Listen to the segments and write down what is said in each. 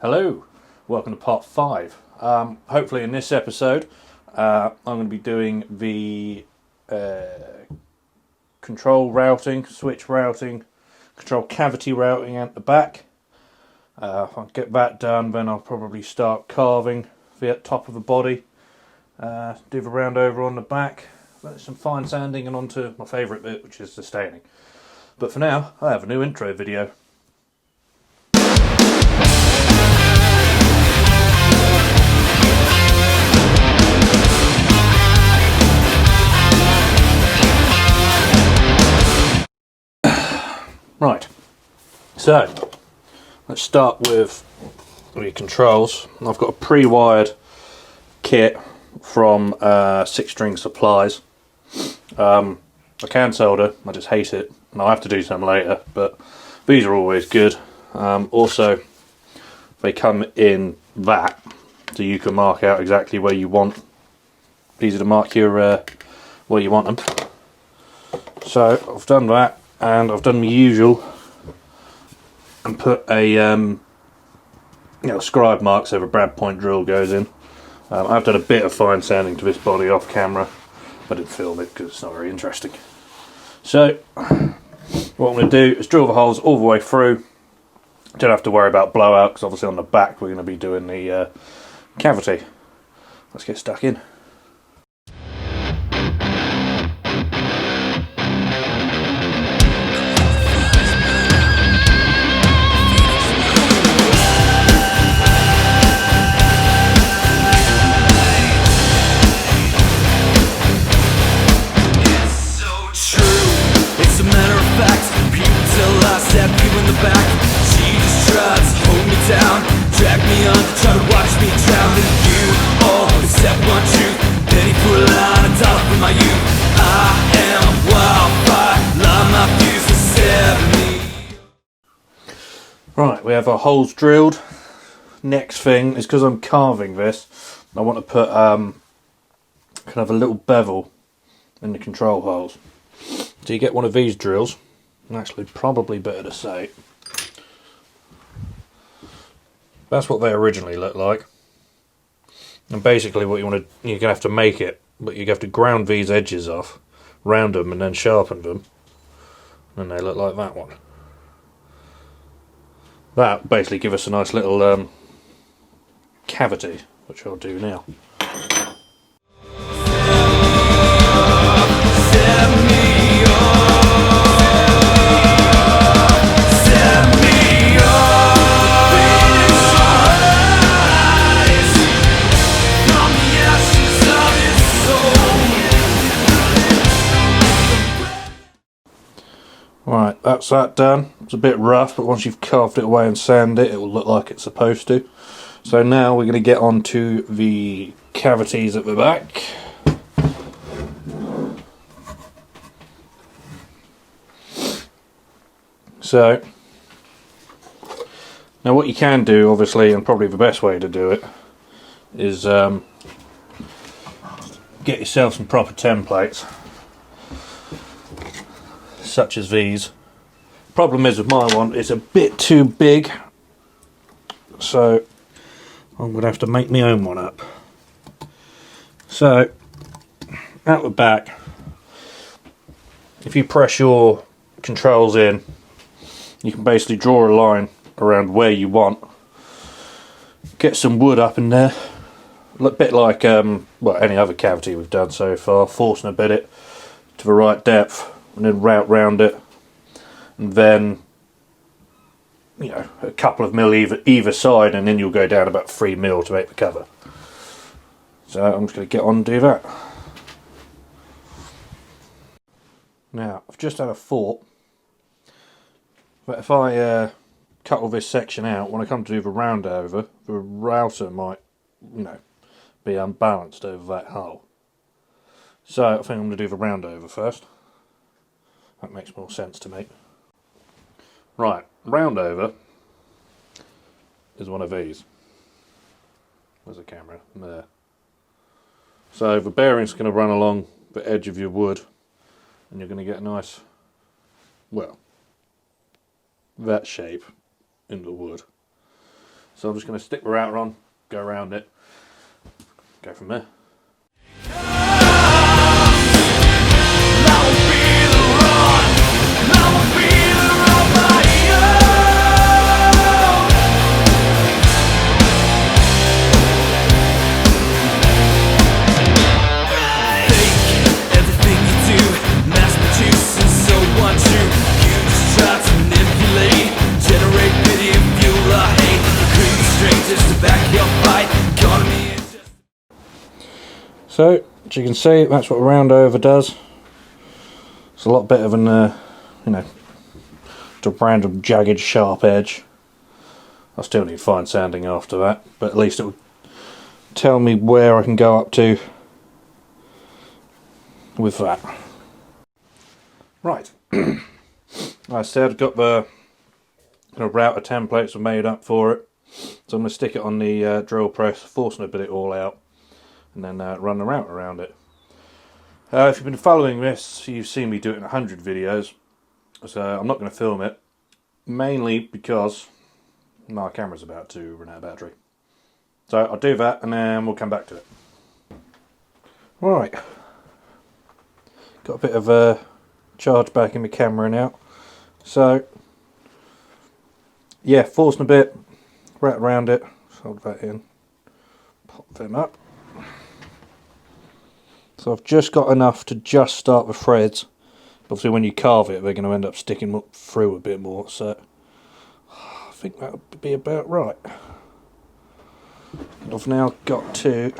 Hello, welcome to part 5. Hopefully in this episode I'm going to be doing the control routing, switch routing, control cavity routing at the back. If I get that done, then I'll probably start carving the top of the body, do the round over on the back, then some fine sanding and onto my favourite bit, which is the staining. But for now, I have a new intro video. Right, so let's start with the controls. I've got a pre-wired kit from 6 String Supplies. I can solder, I just hate it, and I'll have to do some later, but these are always good. Also, they come in that, so you can mark out exactly where you want. Easy to mark your where you want them. So I've done that. And I've done the usual and put a scribe mark so the brad point drill goes in. I've done a bit of fine sanding to this body off camera. I didn't film it because it's not very interesting. So what I'm going to do is drill the holes all the way through. Don't have to worry about blowout because obviously on the back we're going to be doing the cavity. Let's get stuck in. Right, we have our holes drilled. Next thing is, because I'm carving this, I want to put kind of a little bevel in the control holes. So you get one of these drills, actually probably better to say. That's what they originally look like. And basically what you want to, you're going to have to make it, but you have to ground these edges off, round them and then sharpen them. And they look like that one. That basically gives us a nice little cavity, which I'll do now. Right, that's that done. It's a bit rough, but once you've carved it away and sanded it, it will look like it's supposed to. So now we're going to get on to the cavities at the back. So, now what you can do, obviously, and probably the best way to do it, is get yourself some proper templates. Such as these. Problem is with my one, it's a bit too big, so I'm going to have to make my own one up. So, at the back, if you press your controls in, you can basically draw a line around where you want. Get some wood up in there, a bit like well, any other cavity we've done so far, forcing a bit to the right depth. And then route round it, and then a couple of mil either side, and then you'll go down about 3 mil to make the cover. So I'm just going to get on and do that. Now I've just had a thought, but if I cut all this section out, when I come to do the round over, the router might be unbalanced over that hole. So I think I'm going to do the round over first. That makes more sense to me. Right, round over is one of these. There's a camera there. So the bearing's going to run along the edge of your wood, and you're going to get a nice, well, that shape in the wood. So I'm just going to stick the router on, go around it, go from there. So, as you can see, that's what a round over does. It's a lot better than, you know, the random jagged sharp edge. I still need fine sanding after that, but at least it will tell me where I can go up to with that. Right, like I said, I've got the router templates made up for it, so I'm going to stick it on the drill press, forcing a bit all out, and then run the router around it. If you've been following this, you've seen me do it in 100 videos, so I'm not going to film it, mainly because my camera's about to run out of battery. So I'll do that and then we'll come back to it. Right, got a bit of a charge back in my camera now, so yeah, forcing a bit, wrap around it, hold that in, pop them up. So I've just got enough to just start the threads. Obviously when you carve it they're going to end up sticking through a bit more, so I think that would be about right. And I've now got to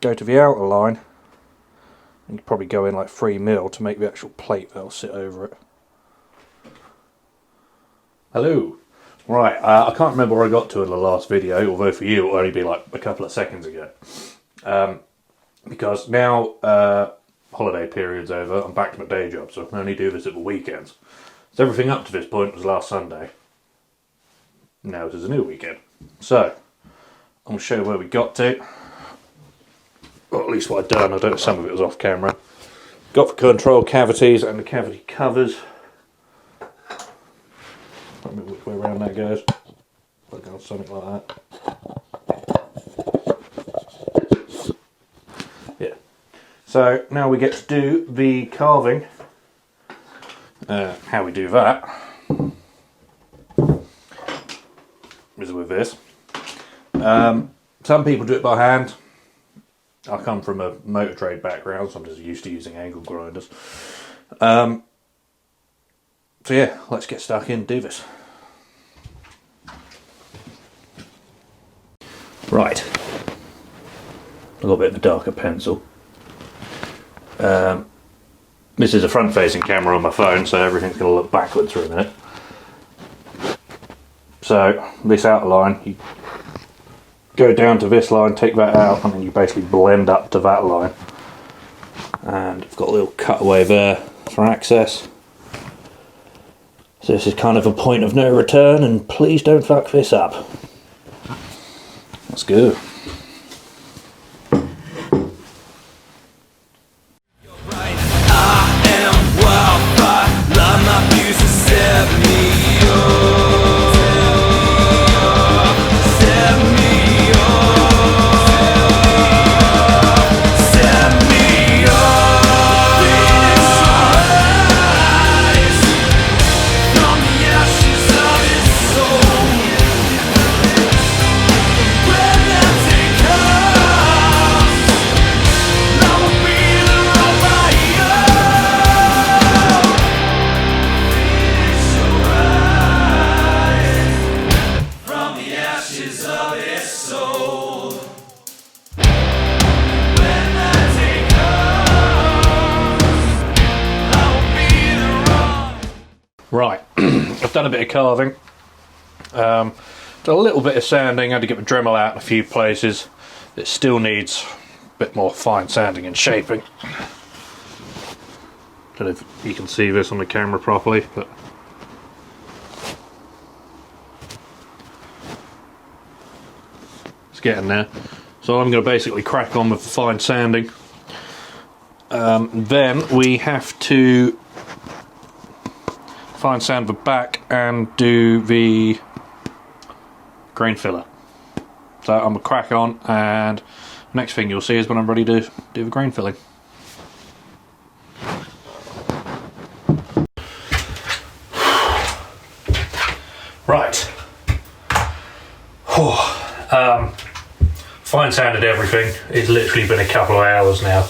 go to the outer line and probably go in like 3mm to make the actual plate that'll sit over it. Hello. Right, I can't remember where I got to in the last video, although for you it'll only be like a couple of seconds ago. Because now holiday period's over, I'm back to my day job, so I can only do this at the weekends. So everything up to this point was last Sunday. Now it is a new weekend. So, I'm going to show you where we got to. Or at least what I've done, I don't know, some of it was off camera. Got the control cavities and the cavity covers. I don't remember which way around that goes. Like something like that. Yeah. So now we get to do the carving. How we do that is with this. Some people do it by hand. I come from a motor trade background, so I'm just used to using angle grinders. So yeah, let's get stuck in and do this. Right, a little bit of a darker pencil. This is a front-facing camera on my phone, so everything's going to look backwards for a minute. So this outer line, you go down to this line, take that out, and then you basically blend up to that line. And I've got a little cutaway there for access. So this is kind of a point of no return, and please don't fuck this up. Let's go. Right, I've done a bit of carving, done a little bit of sanding, had to get the Dremel out in a few places. It still needs a bit more fine sanding and shaping. Don't know if you can see this on the camera properly, but it's getting there. So I'm going to basically crack on with fine sanding. Then we have to fine sand the back and do the grain filler. So I'm gonna crack on, and next thing you'll see is when I'm ready to do the grain filling. Right. Fine sanded everything. It's literally been a couple of hours now.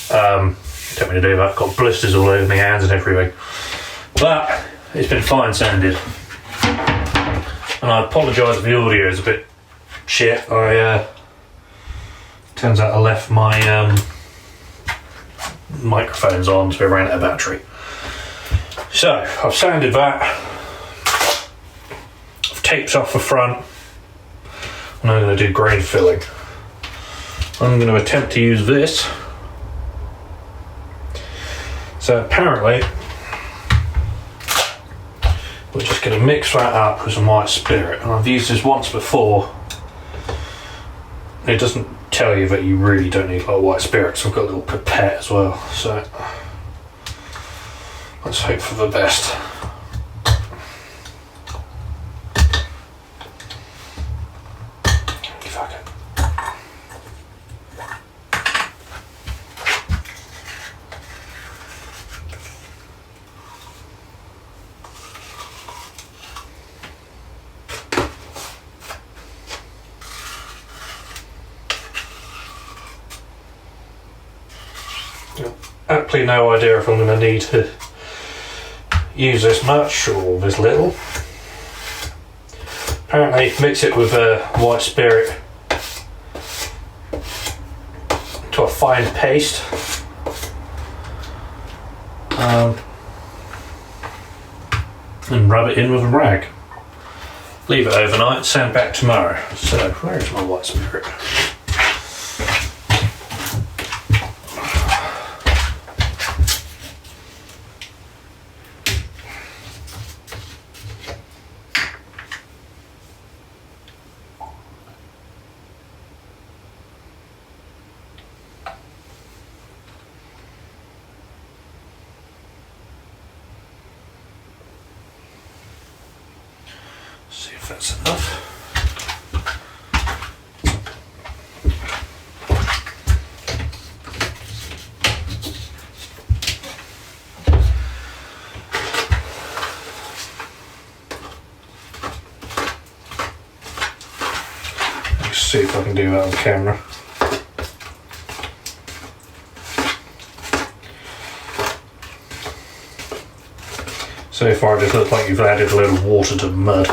Don't mean to do that. Got blisters all over my hands and everything. But it's been fine sanded. And I apologise if the audio is a bit shit. Turns out I left my microphones on, so I ran out of battery. So I've sanded that. I've taped off the front, and I'm going to do grain filling. I'm going to attempt to use this. So apparently, we're just going to mix that up with some white spirit. And I've used this once before. It doesn't tell you that you really don't need a lot of white spirit, so I've got a little pipette as well. So let's hope for the best. Fuck it. Absolutely no idea if I'm going to need to use this much or this little. Apparently mix it with white spirit to a fine paste, and rub it in with a rag. Leave it overnight, sand back tomorrow. So where is my white spirit? See if that's enough. Let's see if I can do that on camera. So far it just looks like you've added a little water to mud.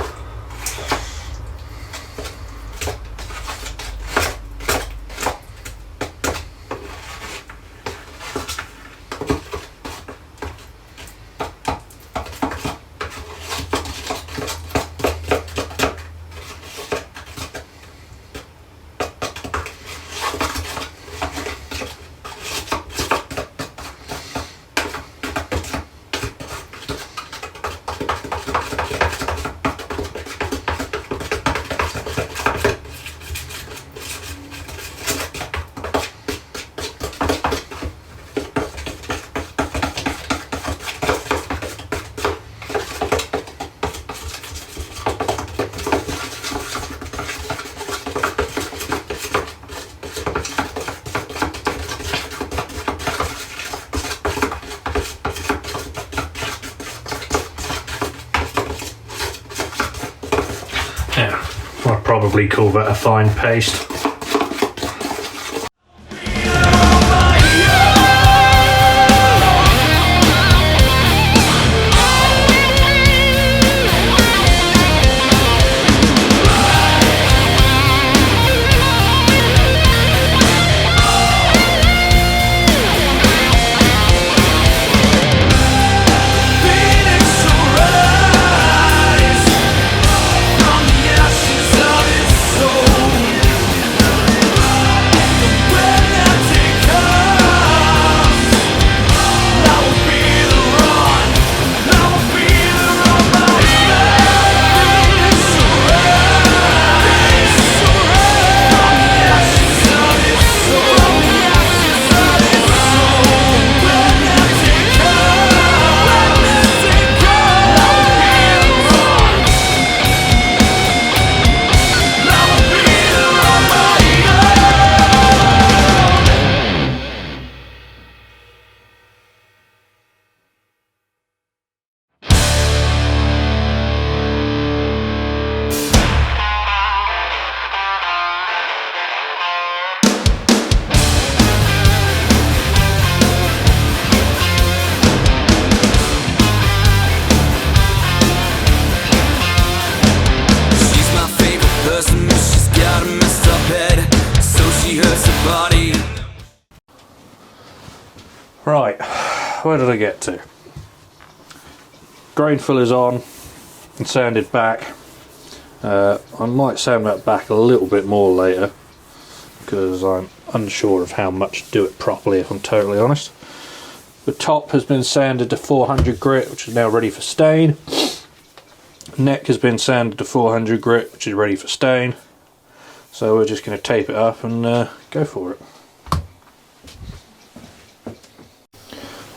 Yeah, I'd probably call that a fine paste. Right, where did I get to? Grain filler's on and sanded back. I might sand that back a little bit more later because I'm unsure of how much to do it properly, if I'm totally honest. The top has been sanded to 400 grit, which is now ready for stain. Neck has been sanded to 400 grit, which is ready for stain. So we're just going to tape it up and go for it.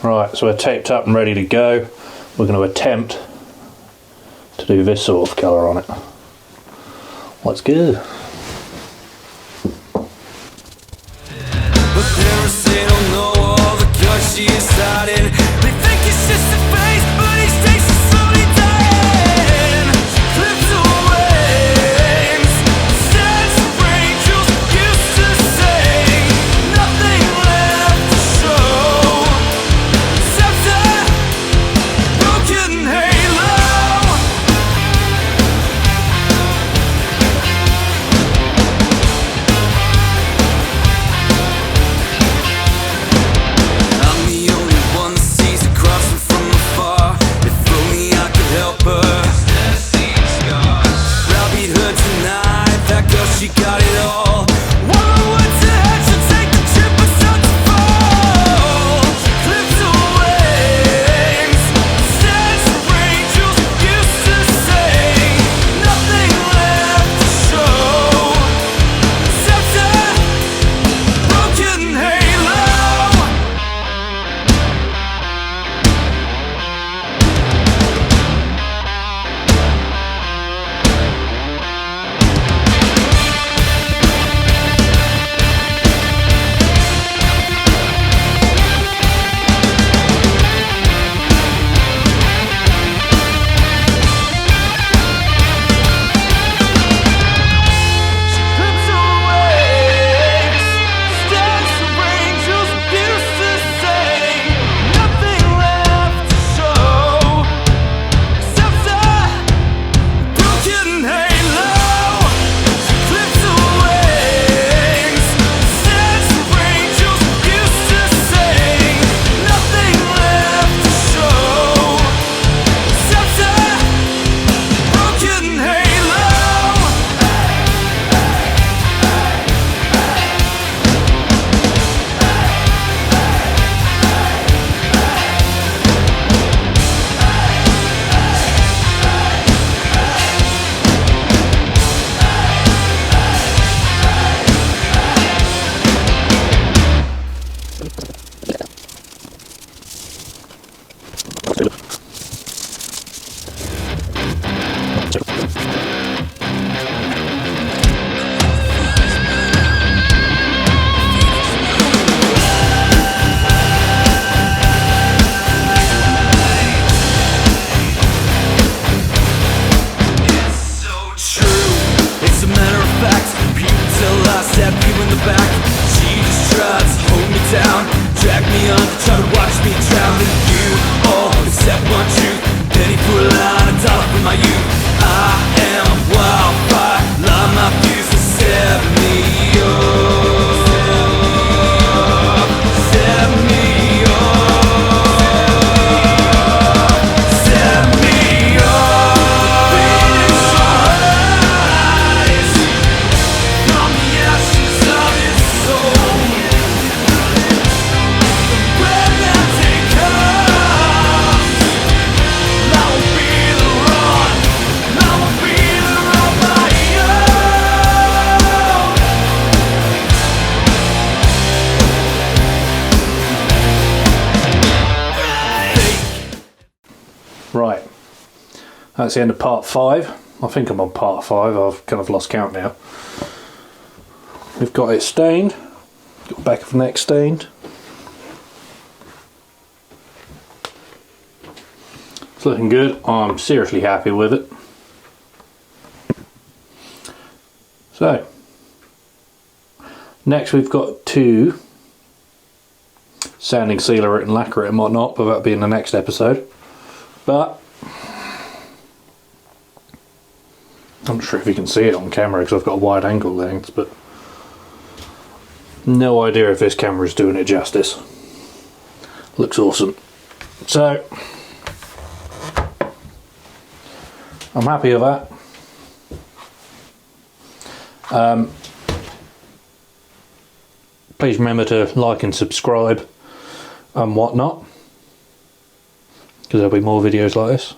Right, so we're taped up and ready to go. We're going to attempt to do this sort of colour on it. Let's go. But parents, they don't know all the guts she is hiding. They think it's just a face, but each day she's slowly dying. Flips away, stands for angels used to say. Nothing left to show, except a broken halo. I'm the only one that sees it crossing from afar. If only I could help her. Browbeat her tonight. That girl, she got it all. One word to her, she'll take the trip but start to fall. Flips away, stands for angels used to say. Nothing left to show, except a broken halo. Flips away, stands for angels used to say. Nothing left to show, except a broken halo. Flips away, stands for angels used to say. Nothing left to show, except a broken halo. So true. It's a matter of fact. People tell I stabbed you in the back. She just tried to hold me down, drag me under, try to watch me drown. And you all accept one truth. Penny for a line, a dollar for my youth. I am a wildfire, light my fuse and set me up. Set me up. Set me up. Phoenix rise from the ashes of his soul. When that day comes, I won't be the run. I won't be the run my own. Right, that's the end of part 5. I think I'm on part 5, I've kind of lost count now. We've got it stained, got the back of the neck stained. It's looking good, I'm seriously happy with it. So, next we've got to sanding, sealer it and lacquer it and whatnot, but that'll be in the next episode. But I'm not sure if you can see it on camera because I've got a wide angle lens, but no idea if this camera is doing it justice. Looks awesome. So I'm happy with that. Please remember to like and subscribe and whatnot, because there'll be more videos like this.